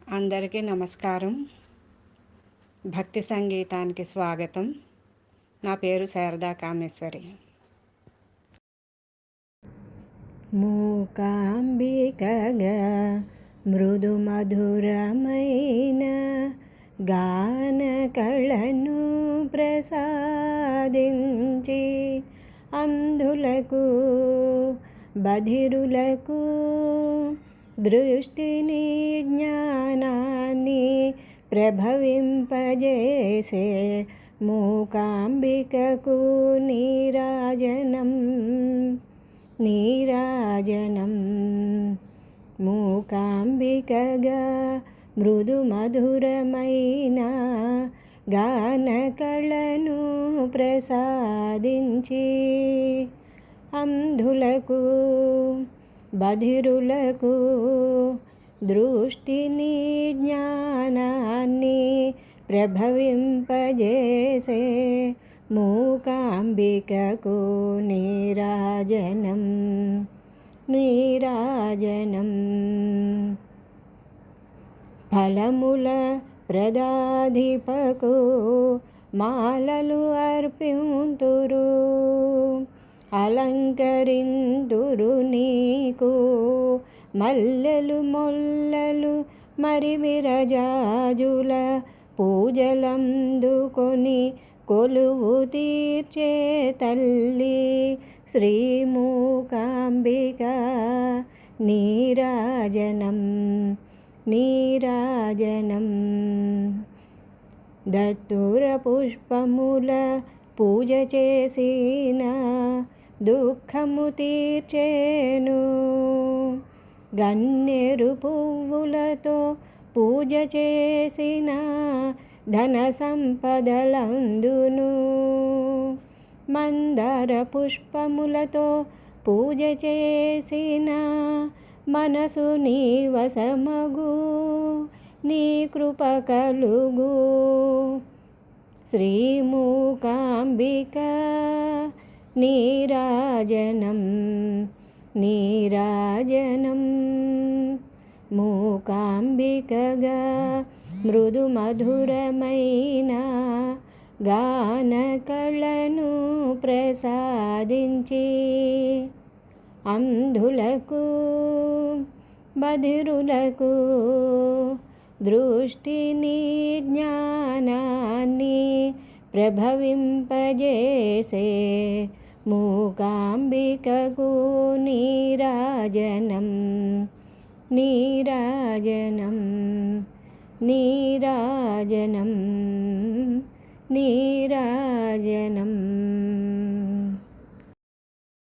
అందరికీ నమస్కారం. భక్తి సంగీతానికి స్వాగతం. నా పేరు శారదా కామేశ్వరి. మూకాంబికగా మృదు మధురమైన గాన కళను ప్రసాదించి అంధులకు బధిరులకు దృష్టిని జ్ఞానాన్ని ప్రభవింపజేసే మూకాంబికకు నీరాజనం మూకాంబికగా మృదు మధురమైన గాన కళను ప్రసాదించి అంధులకు బధిరులకు దృష్టిని జ్ఞానాన్ని ప్రభవింపజేసే మూకాంబికకు నీరాజనం ఫలముల ప్రదాధిపకు మాలలు అర్పింతురు, అలంకరింతురు నీకు మల్లెలు మొల్లలు మరి విరజాజుల పూజలందుకొని కొలువు తీర్చే తల్లి శ్రీ మూకాంబిక నీరాజనం దత్తూర పుష్పముల పూజ చేసిన దుఃఖము తీర్చేను, గన్నేరు పువ్వులతో పూజ చేసిన ధన సంపదలందును, మందార పుష్పములతో పూజ చేసిన మనసు నీ వశమగు, నీ కృప కలుగు. శ్రీ మూకాంబిక నీరాజనం మూకాంబికగా మృదు మధురమైన గాన కళను ప్రసాదించి అంధులకు బధిరులకు దృష్టిని జ్ఞానాన్ని ప్రభవింపజేసే మూకాంబికకు నీరాజనం నీరాజనం.